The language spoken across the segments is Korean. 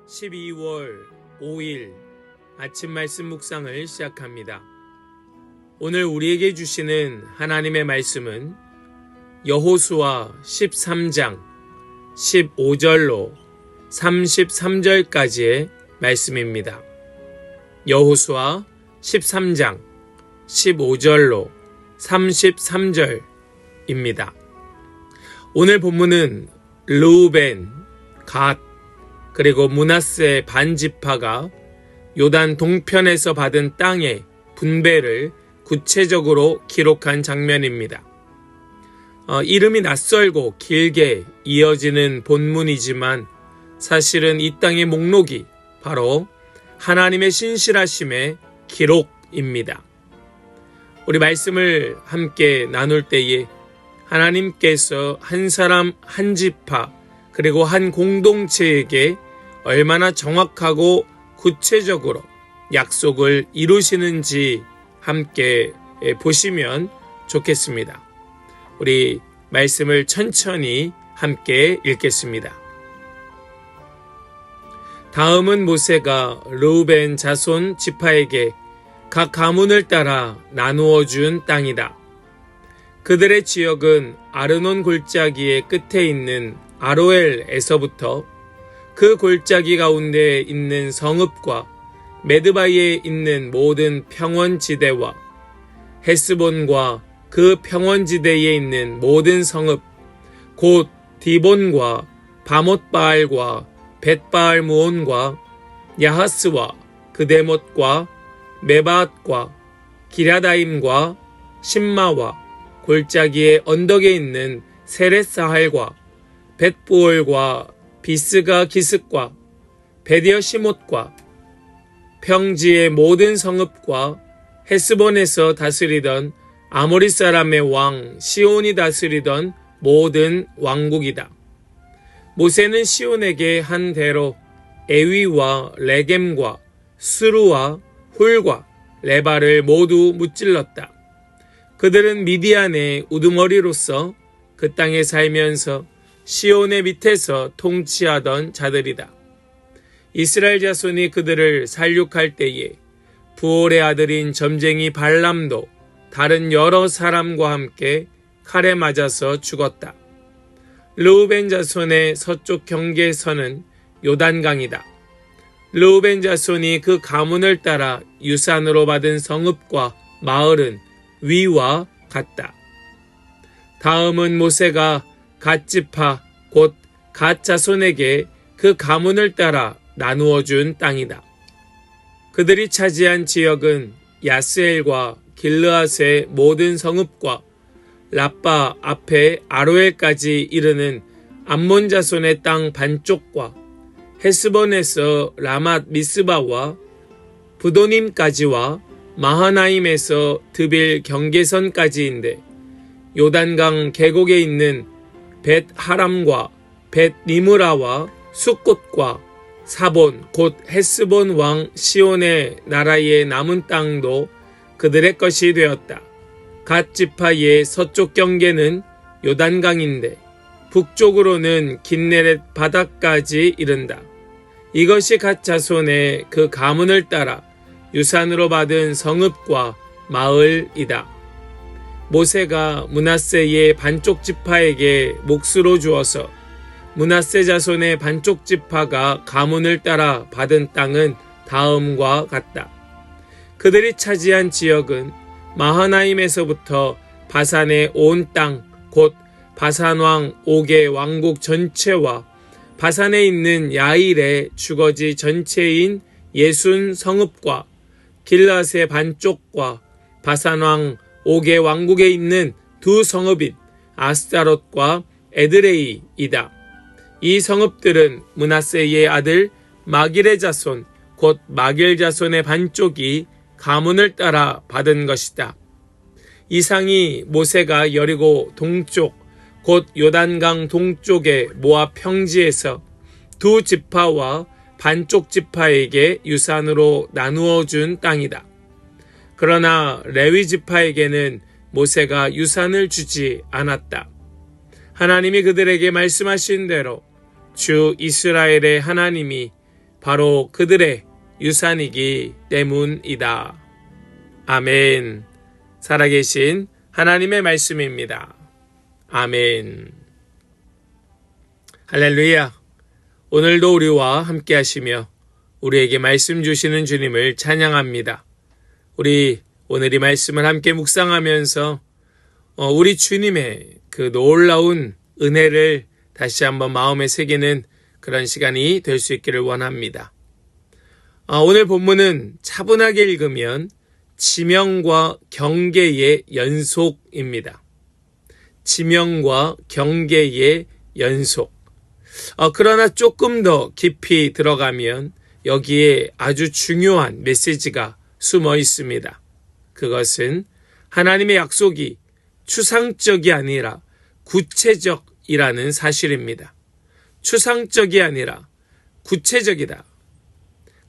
12월 5일 아침 말씀 묵상을 시작합니다. 오늘 우리에게 주시는 하나님의 말씀은 여호수아 13장 15절로 33절까지의 말씀입니다. 여호수아 13장 15절로 33절입니다. 오늘 본문은 르우벤, 갓, 그리고 므낫세 반지파가 요단 동편에서 받은 땅의 분배를 구체적으로 기록한 장면입니다. 이름이 낯설고 길게 이어지는 본문이지만 사실은 이 땅의 목록이 바로 하나님의 신실하심의 기록입니다. 우리 말씀을 함께 나눌 때에 하나님께서 한 사람 한 지파 그리고 한 공동체에게 얼마나 정확하고 구체적으로 약속을 이루시는지 함께 보시면 좋겠습니다. 우리 말씀을 천천히 함께 읽겠습니다. 다음은 모세가 르우벤 자손 지파에게 각 가문을 따라 나누어 준 땅이다. 그들의 지역은 아르논 골짜기의 끝에 있는 아로엘에서부터 그 골짜기 가운데 있는 성읍과 메드바에 있는 모든 평원지대와 헤스본과 그 평원지대에 있는 모든 성읍, 곧 디본과 바못바알과 벳바알무온과 야하스와 그데못과 메바앗과 기랴다임과 심마와 골짜기의 언덕에 있는 세렛사할과 벳부올과 비스가 기슭과 베디어시못과 평지의 모든 성읍과 헤스본에서 다스리던 아모리 사람의 왕 시온이 다스리던 모든 왕국이다. 모세는 시온에게 한 대로 에위와 레겜과 스루와 훌과 레바를 모두 무찔렀다. 그들은 미디안의 우두머리로서 그 땅에 살면서 시온의 밑에서 통치하던 자들이다. 이스라엘 자손이 그들을 살육할 때에 부올의 아들인 점쟁이 발람도 다른 여러 사람과 함께 칼에 맞아서 죽었다. 르우벤 자손의 서쪽 경계선은 요단강이다. 르우벤 자손이 그 가문을 따라 유산으로 받은 성읍과 마을은 위와 같다. 다음은 모세가 갓 지파 곧 갓 자손에게 그 가문을 따라 나누어 준 땅이다. 그들이 차지한 지역은 야스엘과 길르앗의 모든 성읍과 라빠 앞에 아로엘까지 이르는 암몬 자손의 땅 반쪽과 헤스본에서 라맛 미스바와 부도님까지와 마하나임에서 드빌 경계선까지인데 요단강 계곡에 있는 벳 하람과 벳 니므라와 숫곳과 사본 곧 헤스본 왕 시온의 나라의 남은 땅도 그들의 것이 되었다. 갓 지파의 서쪽 경계는 요단강인데 북쪽으로는 긴네렛 바다까지 이른다. 이것이 갓 자손의 그 가문을 따라 유산으로 받은 성읍과 마을이다. 모세가 므낫세의 반쪽 지파에게 몫으로 주어서 므낫세 자손의 반쪽 지파가 가문을 따라 받은 땅은 다음과 같다. 그들이 차지한 지역은 마하나임에서부터 바산의 온 땅, 곧 바산왕 옥의 왕국 전체와 바산에 있는 야일의 주거지 전체인 예순 성읍과 길앗의 반쪽과 바산왕 옥의 왕국에 있는 두 성읍인 아스타롯과 에드레이이다. 이 성읍들은 므낫세의 아들 마길의 자손 곧 마길 자손의 반쪽이 가문을 따라 받은 것이다. 이상이 모세가 여리고 동쪽 곧 요단강 동쪽의 모압 평지에서 두 지파와 반쪽 지파에게 유산으로 나누어 준 땅이다. 그러나 레위 지파에게는 모세가 유산을 주지 않았다. 하나님이 그들에게 말씀하신 대로 주 이스라엘의 하나님이 바로 그들의 유산이기 때문이다. 아멘. 살아계신 하나님의 말씀입니다. 아멘. 할렐루야. 오늘도 우리와 함께 하시며 우리에게 말씀 주시는 주님을 찬양합니다. 우리 오늘 이 말씀을 함께 묵상하면서 우리 주님의 그 놀라운 은혜를 다시 한번 마음에 새기는 그런 시간이 될 수 있기를 원합니다. 오늘 본문은 차분하게 읽으면 지명과 경계의 연속입니다. 지명과 경계의 연속. 그러나 조금 더 깊이 들어가면 여기에 아주 중요한 메시지가 숨어 있습니다. 그것은 하나님의 약속이 추상적이 아니라 구체적이라는 사실입니다. 추상적이 아니라 구체적이다.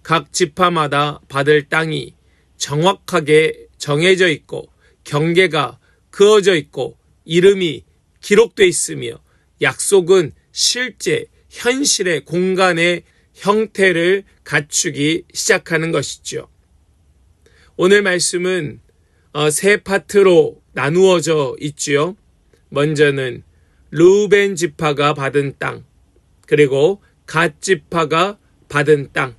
각 지파마다 받을 땅이 정확하게 정해져 있고 경계가 그어져 있고 이름이 기록되어 있으며 약속은 실제 현실의 공간의 형태를 갖추기 시작하는 것이죠. 오늘 말씀은 세 파트로 나누어져 있지요. 먼저는 르우벤 지파가 받은 땅, 그리고 갓 지파가 받은 땅,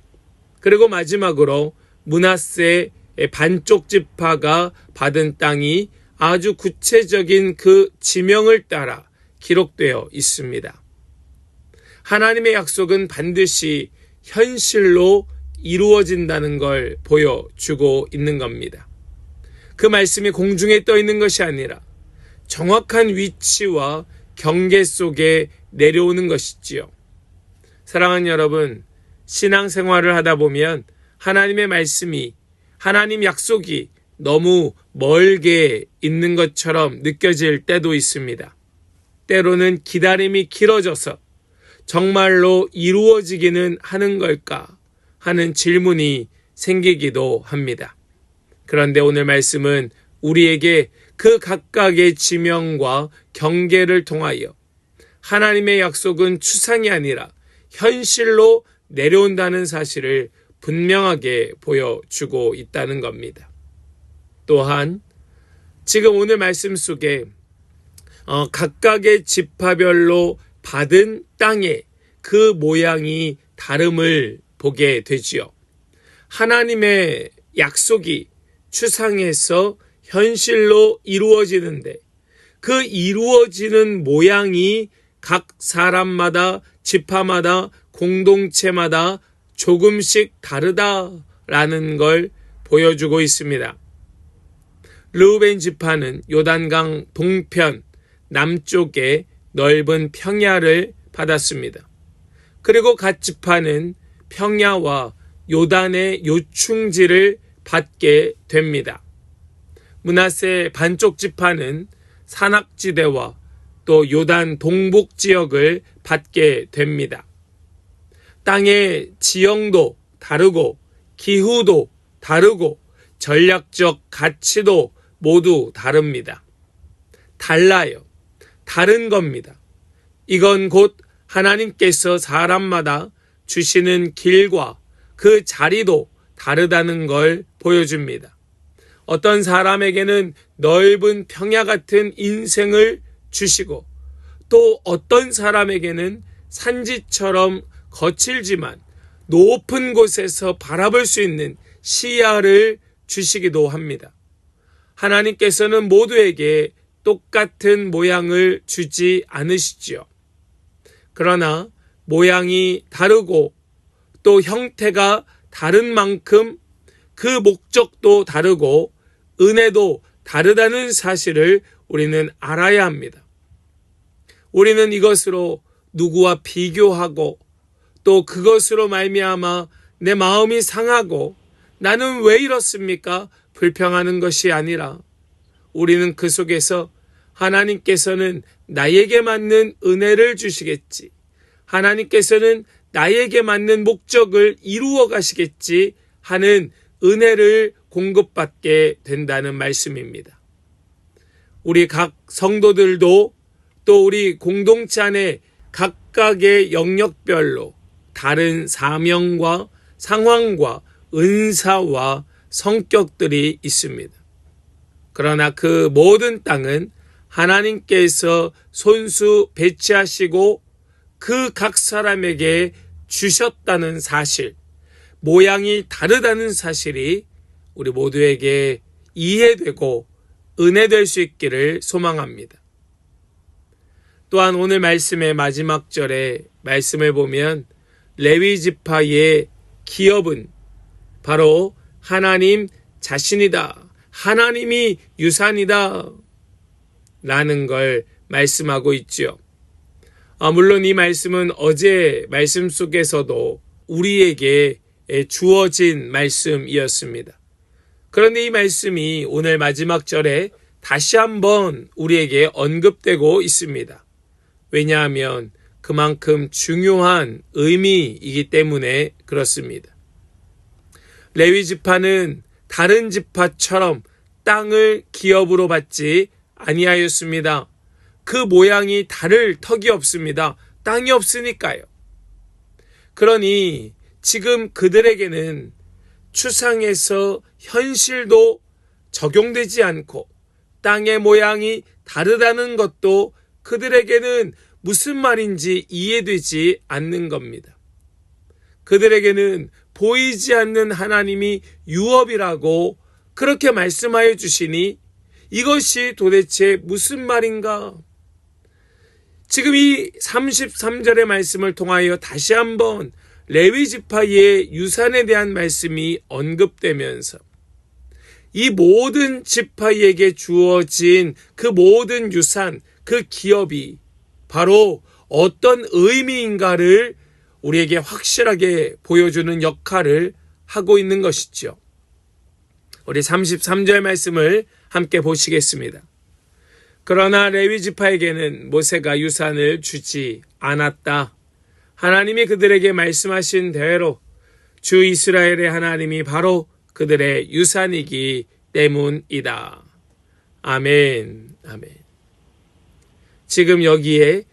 그리고 마지막으로 므낫세 반쪽 지파가 받은 땅이 아주 구체적인 그 지명을 따라 기록되어 있습니다. 하나님의 약속은 반드시 현실로 이루어진다는 걸 보여주고 있는 겁니다. 그 말씀이 공중에 떠 있는 것이 아니라 정확한 위치와 경계 속에 내려오는 것이지요. 사랑하는 여러분, 신앙생활을 하다 보면 하나님의 말씀이, 하나님 약속이 너무 멀게 있는 것처럼 느껴질 때도 있습니다. 때로는 기다림이 길어져서 정말로 이루어지기는 하는 걸까 하는 질문이 생기기도 합니다. 그런데 오늘 말씀은 우리에게 그 각각의 지명과 경계를 통하여 하나님의 약속은 추상이 아니라 현실로 내려온다는 사실을 분명하게 보여주고 있다는 겁니다. 또한 지금 오늘 말씀 속에 각각의 지파별로 받은 땅의 그 모양이 다름을 보게 되지요. 하나님의 약속이 추상에서 현실로 이루어지는데 그 이루어지는 모양이 각 사람마다, 지파마다, 공동체마다 조금씩 다르다라는 걸 보여주고 있습니다. 르우벤 지파는 요단강 동편 남쪽에 넓은 평야를 받았습니다. 그리고 갓 지파는 평야와 요단의 요충지를 받게 됩니다. 므낫세 반쪽 지파는 산악지대와 또 요단 동북 지역을 받게 됩니다. 땅의 지형도 다르고 기후도 다르고 전략적 가치도 모두 다릅니다. 달라요. 다른 겁니다. 이건 곧 하나님께서 사람마다 주시는 길과 그 자리도 다르다는 걸 보여줍니다. 어떤 사람에게는 넓은 평야 같은 인생을 주시고 또 어떤 사람에게는 산지처럼 거칠지만 높은 곳에서 바라볼 수 있는 시야를 주시기도 합니다. 하나님께서는 모두에게 똑같은 모양을 주지 않으시지요. 그러나 모양이 다르고 또 형태가 다른 만큼 그 목적도 다르고 은혜도 다르다는 사실을 우리는 알아야 합니다. 우리는 이것으로 누구와 비교하고 또 그것으로 말미암아 내 마음이 상하고 나는 왜 이렇습니까? 불평하는 것이 아니라 우리는 그 속에서 하나님께서는 나에게 맞는 은혜를 주시겠지. 하나님께서는 나에게 맞는 목적을 이루어 가시겠지 하는 은혜를 공급받게 된다는 말씀입니다. 우리 각 성도들도 또 우리 공동체 안에 각각의 영역별로 다른 사명과 상황과 은사와 성격들이 있습니다. 그러나 그 모든 땅은 하나님께서 손수 배치하시고 그 각 사람에게 주셨다는 사실, 모양이 다르다는 사실이 우리 모두에게 이해되고 은혜될 수 있기를 소망합니다. 또한 오늘 말씀의 마지막 절에 말씀을 보면 레위 지파의 기업은 바로 하나님 자신이다. 하나님이 유산이다. 라는 걸 말씀하고 있지요. 물론 이 말씀은 어제 말씀 속에서도 우리에게 주어진 말씀이었습니다. 그런데 이 말씀이 오늘 마지막 절에 다시 한번 우리에게 언급되고 있습니다. 왜냐하면 그만큼 중요한 의미이기 때문에 그렇습니다. 레위 지파는 다른 지파처럼 땅을 기업으로 받지 아니하였습니다. 그 모양이 다를 턱이 없습니다. 땅이 없으니까요. 그러니 지금 그들에게는 추상에서 현실도 적용되지 않고 땅의 모양이 다르다는 것도 그들에게는 무슨 말인지 이해되지 않는 겁니다. 그들에게는 보이지 않는 하나님이 유업이라고 그렇게 말씀하여 주시니 이것이 도대체 무슨 말인가? 지금 이 33절의 말씀을 통하여 다시 한번 레위 지파의 유산에 대한 말씀이 언급되면서 이 모든 지파에게 주어진 그 모든 유산, 그 기업이 바로 어떤 의미인가를 우리에게 확실하게 보여주는 역할을 하고 있는 것이죠. 우리 33절 말씀을 함께 보시겠습니다. 그러나 레위 지파에게는 모세가 유산을 주지 않았다. 하나님이 그들에게 말씀하신 대로 주 이스라엘의 하나님이 바로 그들의 유산이기 때문이다. 아멘. 아멘. 지금 여기에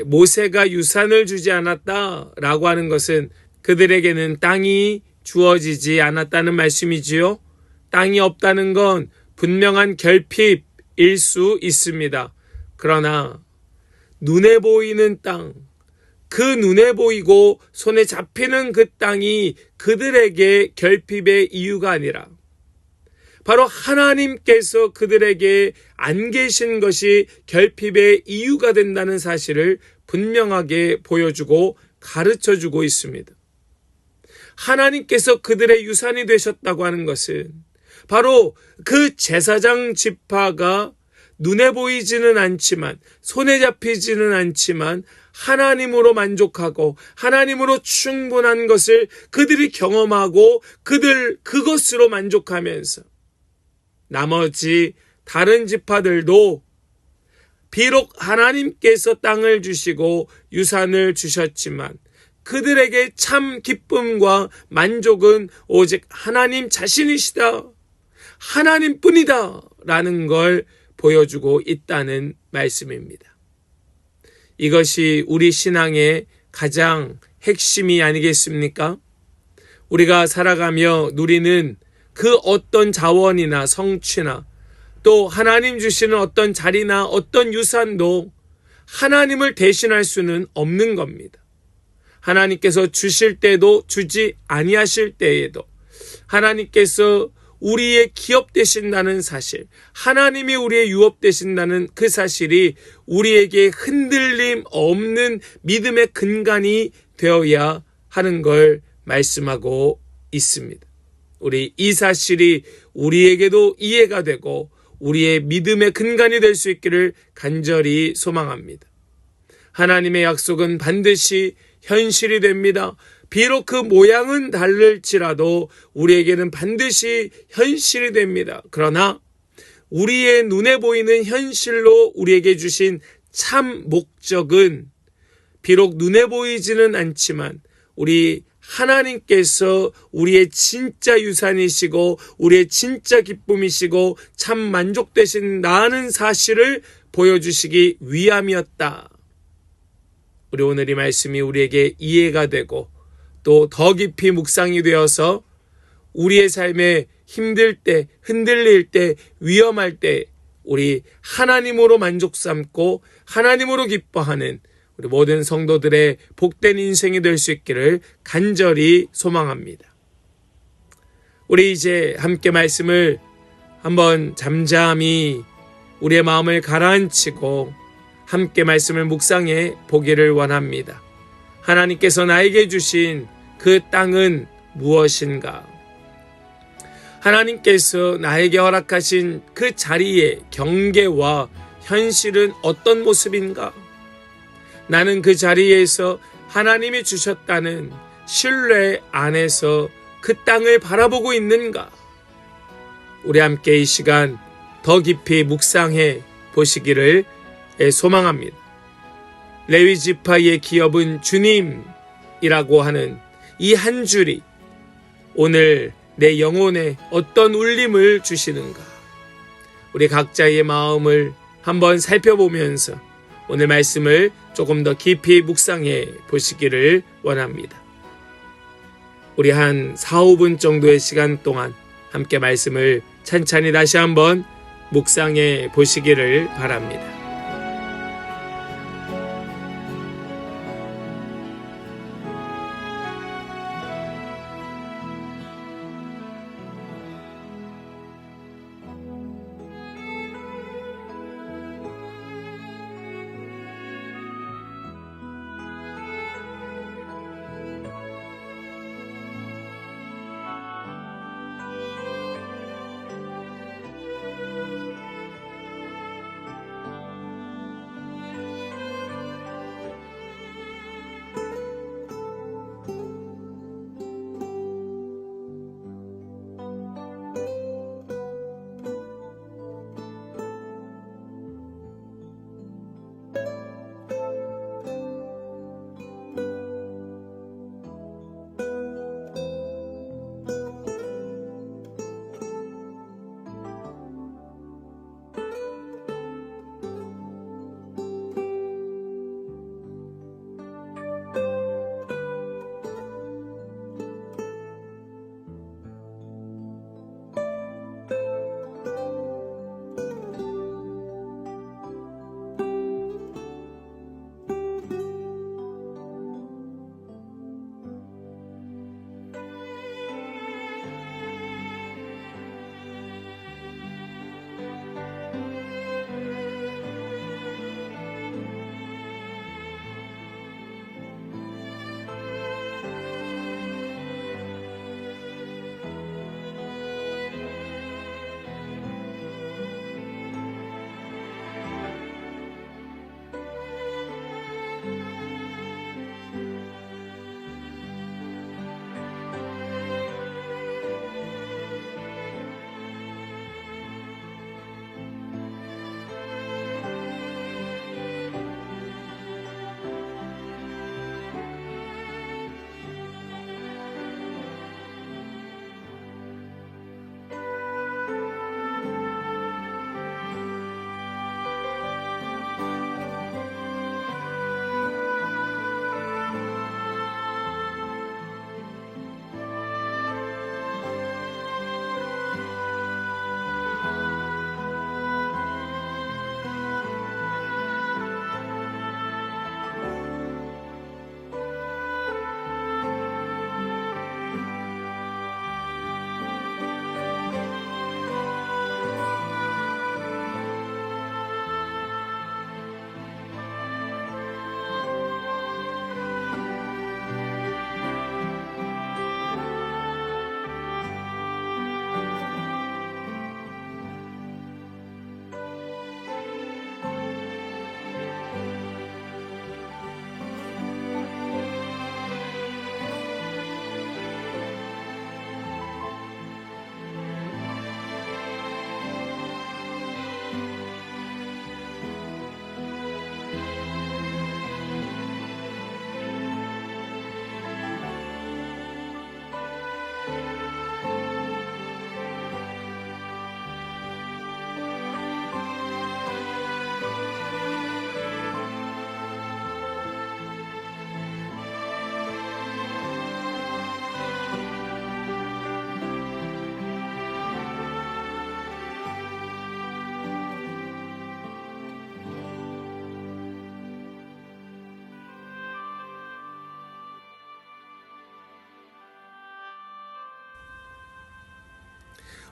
모세가 유산을 주지 않았다라고 하는 것은 그들에게는 땅이 주어지지 않았다는 말씀이지요. 땅이 없다는 건 분명한 결핍일 수 있습니다. 그러나 눈에 보이는 땅, 그 눈에 보이고 손에 잡히는 그 땅이 그들에게 결핍의 이유가 아니라 바로 하나님께서 그들에게 안 계신 것이 결핍의 이유가 된다는 사실을 분명하게 보여주고 가르쳐주고 있습니다. 하나님께서 그들의 유산이 되셨다고 하는 것은 바로 그 제사장 지파가 눈에 보이지는 않지만 손에 잡히지는 않지만 하나님으로 만족하고 하나님으로 충분한 것을 그들이 경험하고 그것으로 만족하면서 나머지 다른 지파들도 비록 하나님께서 땅을 주시고 유산을 주셨지만 그들에게 참 기쁨과 만족은 오직 하나님 자신이시다. 하나님뿐이다. 라는 걸 보여주고 있다는 말씀입니다. 이것이 우리 신앙의 가장 핵심이 아니겠습니까? 우리가 살아가며 누리는 그 어떤 자원이나 성취나 또 하나님 주시는 어떤 자리나 어떤 유산도 하나님을 대신할 수는 없는 겁니다. 하나님께서 주실 때도 주지 아니하실 때에도 하나님께서 우리의 기업 되신다는 사실, 하나님이 우리의 유업 되신다는 그 사실이 우리에게 흔들림 없는 믿음의 근간이 되어야 하는 걸 말씀하고 있습니다. 우리 이 사실이 우리에게도 이해가 되고 우리의 믿음의 근간이 될 수 있기를 간절히 소망합니다. 하나님의 약속은 반드시 현실이 됩니다. 비록 그 모양은 다를지라도 우리에게는 반드시 현실이 됩니다. 그러나 우리의 눈에 보이는 현실로 우리에게 주신 참 목적은 비록 눈에 보이지는 않지만 우리 하나님께서 우리의 진짜 유산이시고 우리의 진짜 기쁨이시고 참 만족되신다는 사실을 보여주시기 위함이었다. 우리 오늘 이 말씀이 우리에게 이해가 되고 또 더 깊이 묵상이 되어서 우리의 삶에 힘들 때, 흔들릴 때, 위험할 때 우리 하나님으로 만족 삼고 하나님으로 기뻐하는 우리 모든 성도들의 복된 인생이 될 수 있기를 간절히 소망합니다. 우리 이제 함께 말씀을 한번 잠잠히 우리의 마음을 가라앉히고 함께 말씀을 묵상해 보기를 원합니다. 하나님께서 나에게 주신 그 땅은 무엇인가? 하나님께서 나에게 허락하신 그 자리의 경계와 현실은 어떤 모습인가? 나는 그 자리에서 하나님이 주셨다는 신뢰 안에서 그 땅을 바라보고 있는가? 우리 함께 이 시간 더 깊이 묵상해 보시기를 소망합니다. 레위 지파의 기업은 주님이라고 하는 이 한 줄이 오늘 내 영혼에 어떤 울림을 주시는가? 우리 각자의 마음을 한번 살펴보면서 오늘 말씀을 조금 더 깊이 묵상해 보시기를 원합니다. 우리 한 4, 5분 정도의 시간 동안 함께 말씀을 찬찬히 다시 한번 묵상해 보시기를 바랍니다.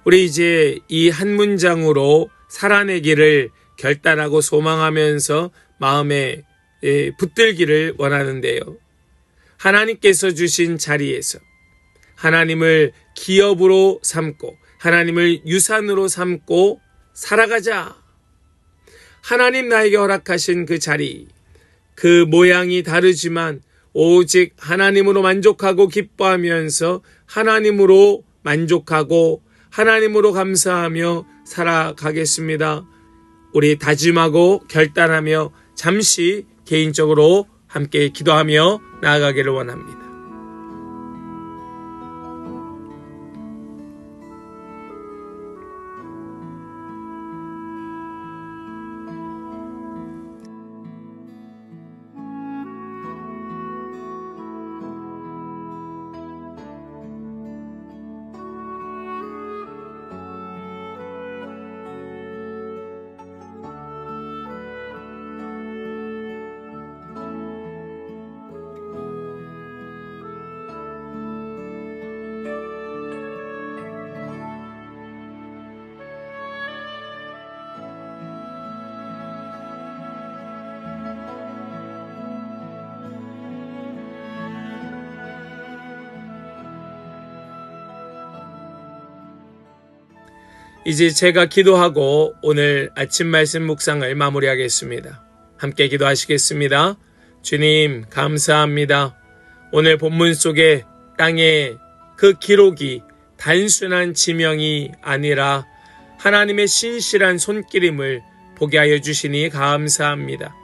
우리 이제 이 한 문장으로 살아내기를 결단하고 소망하면서 마음에 붙들기를 원하는데요. 하나님께서 주신 자리에서 하나님을 기업으로 삼고 하나님을 유산으로 삼고 살아가자. 하나님 나에게 허락하신 그 자리, 그 모양이 다르지만 오직 하나님으로 만족하고 기뻐하면서 하나님으로 만족하고 하나님으로 감사하며 살아가겠습니다. 우리 다짐하고 결단하며 잠시 개인적으로 함께 기도하며 나아가기를 원합니다. 이제 제가 기도하고 오늘 아침 말씀 묵상을 마무리하겠습니다. 함께 기도하시겠습니다. 주님, 감사합니다. 오늘 본문 속에 땅의 그 기록이 단순한 지명이 아니라 하나님의 신실한 손길임을 보게 하여 주시니 감사합니다.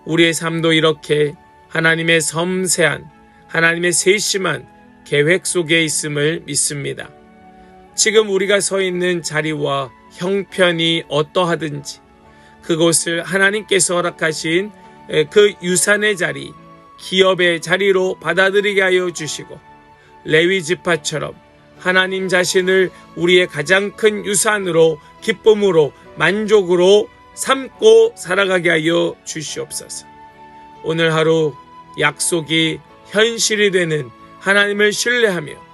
우리의 삶도 이렇게 하나님의 섬세한, 하나님의 세심한 계획 속에 있음을 믿습니다. 지금 우리가 서 있는 자리와 형편이 어떠하든지 그곳을 하나님께서 허락하신 그 유산의 자리, 기업의 자리로 받아들이게 하여 주시고 레위 지파처럼 하나님 자신을 우리의 가장 큰 유산으로 기쁨으로 만족으로 삼고 살아가게 하여 주시옵소서. 오늘 하루 약속이 현실이 되는 하나님을 신뢰하며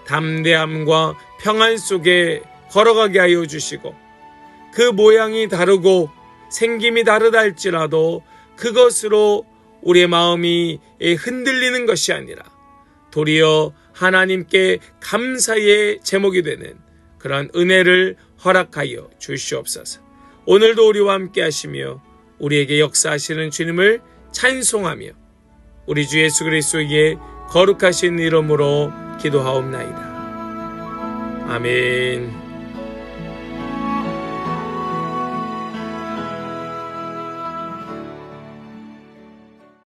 담대함과 평안 속에 걸어가게 하여 주시고 그 모양이 다르고 생김이 다르다 할지라도 그것으로 우리의 마음이 흔들리는 것이 아니라 도리어 하나님께 감사의 제목이 되는 그런 은혜를 허락하여 주시옵소서. 오늘도 우리와 함께 하시며 우리에게 역사하시는 주님을 찬송하며 우리 주 예수 그리스도의 거룩하신 이름으로 기도하옵나이다. 아멘.